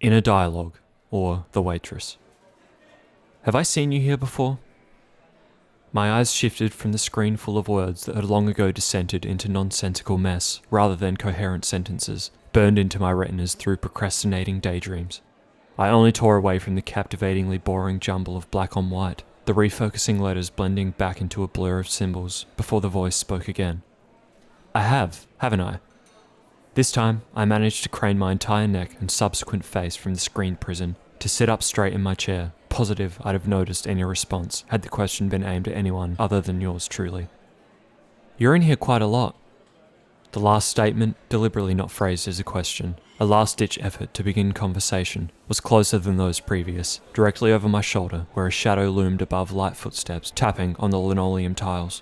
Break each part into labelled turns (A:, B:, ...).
A: Inner Dialogue, or The Waitress. Have I seen you here before? My eyes shifted from the screen full of words that had long ago descended into nonsensical mess rather than coherent sentences, burned into my retinas through procrastinating daydreams. I only tore away from the captivatingly boring jumble of black on white, the refocusing letters blending back into a blur of symbols before the voice spoke again. I have, haven't I? This time, I managed to crane my entire neck and subsequent face from the screen prison to sit up straight in my chair, positive I'd have noticed any response had the question been aimed at anyone other than yours truly. You're in here quite a lot. The last statement, deliberately not phrased as a question, a last-ditch effort to begin conversation, was closer than those previous, directly over my shoulder where a shadow loomed above light footsteps tapping on the linoleum tiles.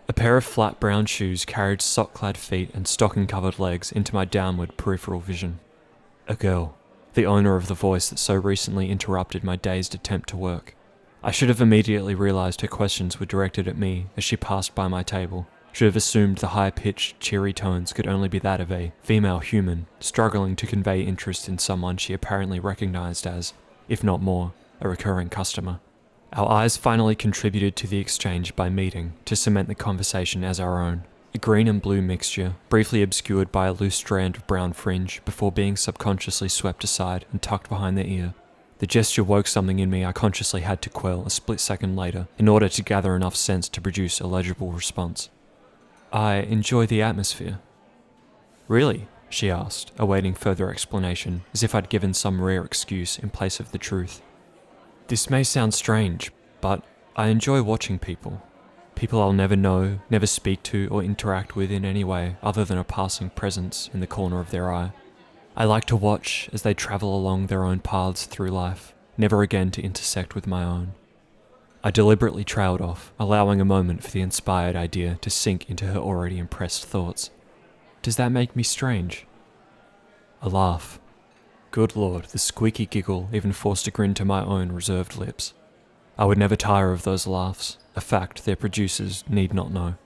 A: A pair of flat brown shoes carried sock-clad feet and stocking-covered legs into my downward peripheral vision. A girl, the owner of the voice that so recently interrupted my dazed attempt to work. I should have immediately realised her questions were directed at me as she passed by my table, should have assumed the high-pitched, cheery tones could only be that of a female human struggling to convey interest in someone she apparently recognised as, if not more, a recurring customer. Our eyes finally contributed to the exchange by meeting to cement the conversation as our own, a green and blue mixture, briefly obscured by a loose strand of brown fringe before being subconsciously swept aside and tucked behind the ear. The gesture woke something in me I consciously had to quell a split second later in order to gather enough sense to produce a legible response. I enjoy the atmosphere. Really? She asked, awaiting further explanation, as if I'd given some rare excuse in place of the truth. This may sound strange, but I enjoy watching people. People I'll never know, never speak to or interact with in any way other than a passing presence in the corner of their eye. I like to watch as they travel along their own paths through life, never again to intersect with my own. I deliberately trailed off, allowing a moment for the inspired idea to sink into her already impressed thoughts. Does that make me strange? A laugh. Good Lord, the squeaky giggle even forced a grin to my own reserved lips. I would never tire of those laughs, a fact their producers need not know.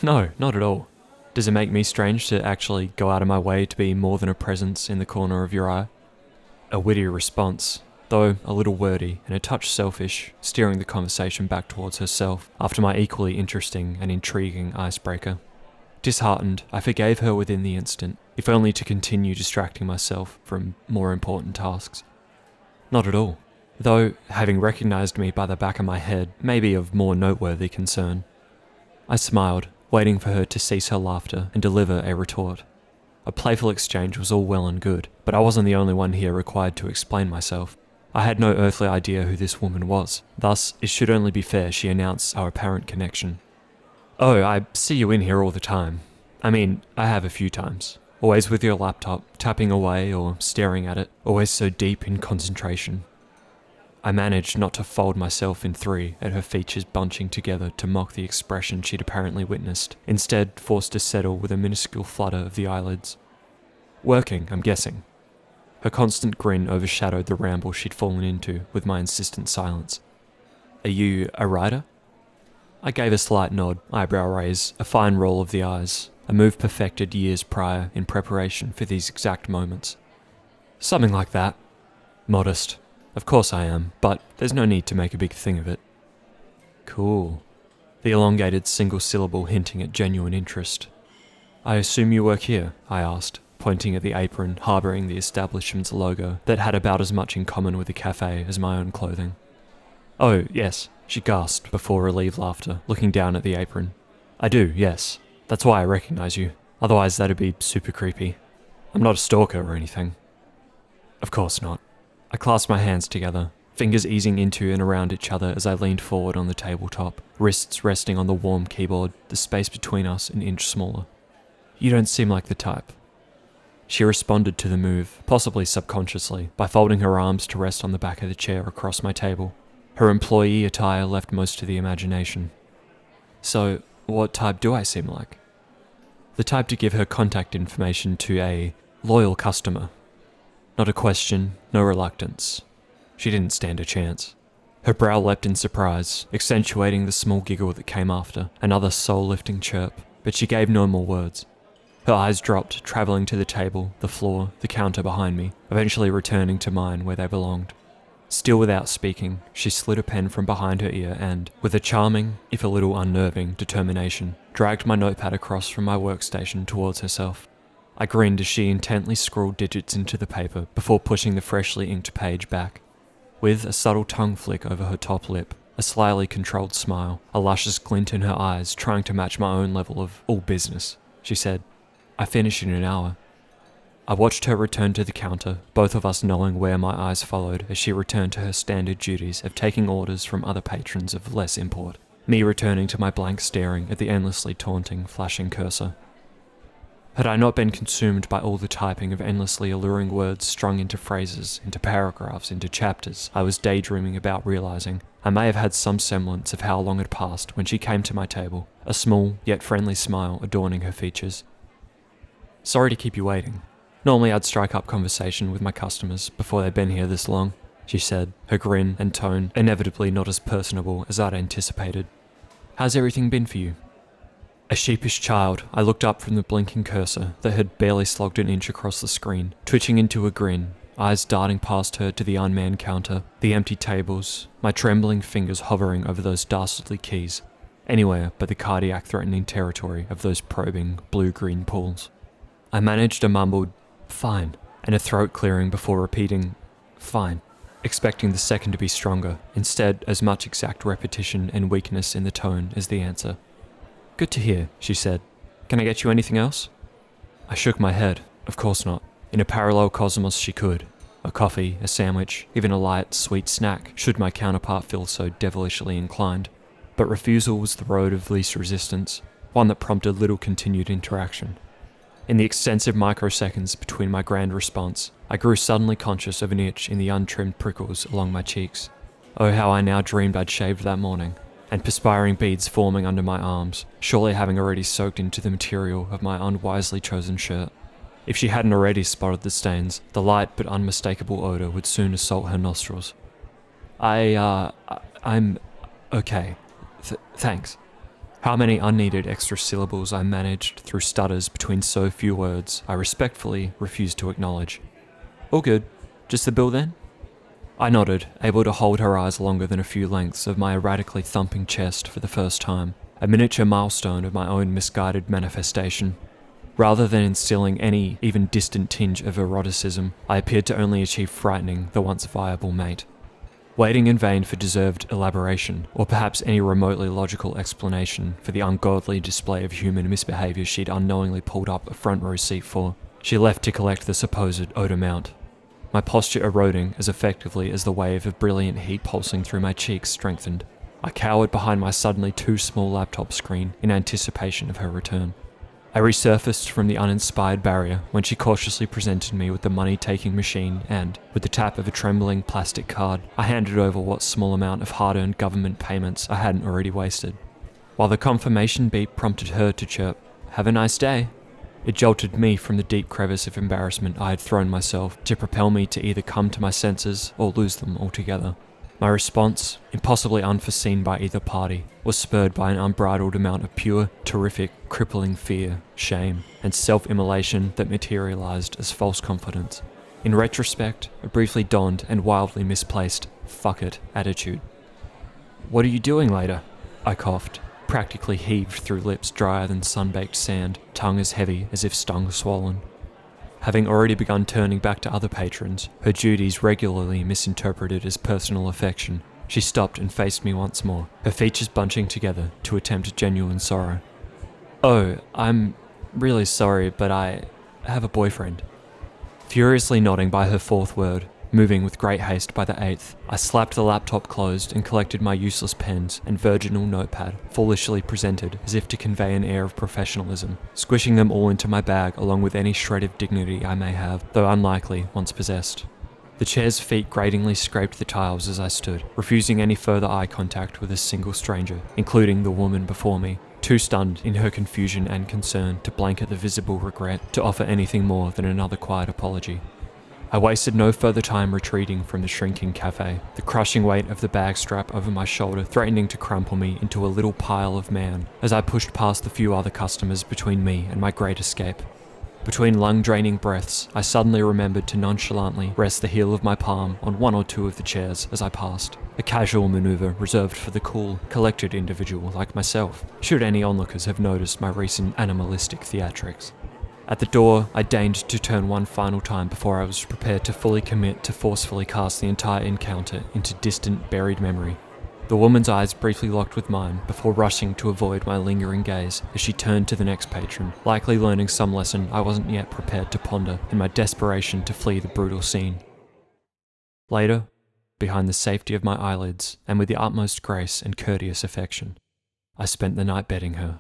A: No, not at all. Does it make me strange to actually go out of my way to be more than a presence in the corner of your eye? A witty response, though a little wordy and a touch selfish, steering the conversation back towards herself after my equally interesting and intriguing icebreaker. Disheartened, I forgave her within the instant, if only to continue distracting myself from more important tasks. Not at all, though having recognised me by the back of my head may be of more noteworthy concern. I smiled, waiting for her to cease her laughter and deliver a retort. A playful exchange was all well and good, but I wasn't the only one here required to explain myself. I had no earthly idea who this woman was, thus it should only be fair she announced our apparent connection. Oh, I see you in here all the time. I mean, I have a few times. Always with your laptop, tapping away or staring at it, always so deep in concentration. I managed not to fold myself in three at her features bunching together to mock the expression she'd apparently witnessed, instead forced to settle with a minuscule flutter of the eyelids. Working, I'm guessing. Her constant grin overshadowed the ramble she'd fallen into with my insistent silence. Are you a writer? I gave a slight nod, eyebrow raise, a fine roll of the eyes, a move perfected years prior in preparation for these exact moments. Something like that. Modest. Of course I am, but there's no need to make a big thing of it. Cool. The elongated single syllable hinting at genuine interest. I assume you work here, I asked, pointing at the apron harbouring the establishment's logo that had about as much in common with the cafe as my own clothing. Oh, yes, she gasped before relieved laughter, looking down at the apron. I do, yes. That's why I recognise you. Otherwise that'd be super creepy. I'm not a stalker or anything. Of course not. I clasped my hands together, fingers easing into and around each other as I leaned forward on the tabletop, wrists resting on the warm keyboard, the space between us an inch smaller. You don't seem like the type. She responded to the move, possibly subconsciously, by folding her arms to rest on the back of the chair across my table. Her employee attire left most to the imagination. So, what type do I seem like? The type to give her contact information to a loyal customer. Not a question, no reluctance. She didn't stand a chance. Her brow leapt in surprise, accentuating the small giggle that came after, another soul-lifting chirp, but she gave no more words. Her eyes dropped, travelling to the table, the floor, the counter behind me, eventually returning to mine where they belonged. Still without speaking, she slid a pen from behind her ear and, with a charming, if a little unnerving, determination, dragged my notepad across from my workstation towards herself. I grinned as she intently scrawled digits into the paper before pushing the freshly inked page back. With a subtle tongue flick over her top lip, a slyly controlled smile, a luscious glint in her eyes trying to match my own level of all business, she said, "I finish in an hour." I watched her return to the counter, both of us knowing where my eyes followed as she returned to her standard duties of taking orders from other patrons of less import, me returning to my blank staring at the endlessly taunting, flashing cursor. Had I not been consumed by all the typing of endlessly alluring words strung into phrases, into paragraphs, into chapters, I was daydreaming about realizing I may have had some semblance of how long had passed when she came to my table, a small yet friendly smile adorning her features. "Sorry to keep you waiting. Normally I'd strike up conversation with my customers before they'd been here this long," she said, her grin and tone inevitably not as personable as I'd anticipated. "How's everything been for you?" A sheepish child, I looked up from the blinking cursor that had barely slogged an inch across the screen, twitching into a grin, eyes darting past her to the unmanned counter, the empty tables, my trembling fingers hovering over those dastardly keys, anywhere but the cardiac-threatening territory of those probing, blue-green pools. I managed a mumbled, "Fine," and a throat clearing before repeating, "Fine," expecting the second to be stronger, instead as much exact repetition and weakness in the tone as the answer. "Good to hear," she said. "Can I get you anything else?" I shook my head. Of course not. In a parallel cosmos she could. A coffee, a sandwich, even a light, sweet snack, should my counterpart feel so devilishly inclined. But refusal was the road of least resistance, one that prompted little continued interaction. In the extensive microseconds between my grand response, I grew suddenly conscious of an itch in the untrimmed prickles along my cheeks. Oh, how I now dreamed I'd shaved that morning, and perspiring beads forming under my arms, surely having already soaked into the material of my unwisely chosen shirt. If she hadn't already spotted the stains, the light but unmistakable odor would soon assault her nostrils. I'm okay. Thanks." How many unneeded extra syllables I managed through stutters between so few words, I respectfully refused to acknowledge. "All good. Just the bill then?" I nodded, able to hold her eyes longer than a few lengths of my erratically thumping chest for the first time, a miniature milestone of my own misguided manifestation. Rather than instilling any even distant tinge of eroticism, I appeared to only achieve frightening the once viable mate. Waiting in vain for deserved elaboration, or perhaps any remotely logical explanation for the ungodly display of human misbehaviour she'd unknowingly pulled up a front row seat for, she left to collect the supposed odor mount. My posture eroding as effectively as the wave of brilliant heat pulsing through my cheeks strengthened. I cowered behind my suddenly too small laptop screen in anticipation of her return. I resurfaced from the uninspired barrier when she cautiously presented me with the money-taking machine and, with the tap of a trembling plastic card, I handed over what small amount of hard-earned government payments I hadn't already wasted. While the confirmation beep prompted her to chirp, "Have a nice day," it jolted me from the deep crevice of embarrassment I had thrown myself to propel me to either come to my senses or lose them altogether. My response, impossibly unforeseen by either party, was spurred by an unbridled amount of pure, terrific, crippling fear, shame, and self-immolation that materialized as false confidence. In retrospect, a briefly donned and wildly misplaced "fuck it" attitude. "What are you doing later?" I coughed, practically heaved through lips drier than sun-baked sand, tongue as heavy as if stung swollen. Having already begun turning back to other patrons, her duties regularly misinterpreted as personal affection, she stopped and faced me once more, her features bunching together to attempt genuine sorrow. "Oh, I'm really sorry, but I have a boyfriend." Furiously nodding by her fourth word, moving with great haste by the eighth, I slapped the laptop closed and collected my useless pens and virginal notepad, foolishly presented as if to convey an air of professionalism, squishing them all into my bag along with any shred of dignity I may have, though unlikely, once possessed. The chair's feet gratingly scraped the tiles as I stood, refusing any further eye contact with a single stranger, including the woman before me, too stunned in her confusion and concern to blanket the visible regret to offer anything more than another quiet apology. I wasted no further time retreating from the shrinking cafe, the crushing weight of the bag strap over my shoulder threatening to crumple me into a little pile of man as I pushed past the few other customers between me and my great escape. Between lung-draining breaths, I suddenly remembered to nonchalantly rest the heel of my palm on one or two of the chairs as I passed, a casual maneuver reserved for the cool, collected individual like myself, should any onlookers have noticed my recent animalistic theatrics. At the door, I deigned to turn one final time before I was prepared to fully commit to forcefully cast the entire encounter into distant, buried memory. The woman's eyes briefly locked with mine before rushing to avoid my lingering gaze as she turned to the next patron, likely learning some lesson I wasn't yet prepared to ponder in my desperation to flee the brutal scene. Later, behind the safety of my eyelids and with the utmost grace and courteous affection, I spent the night bedding her.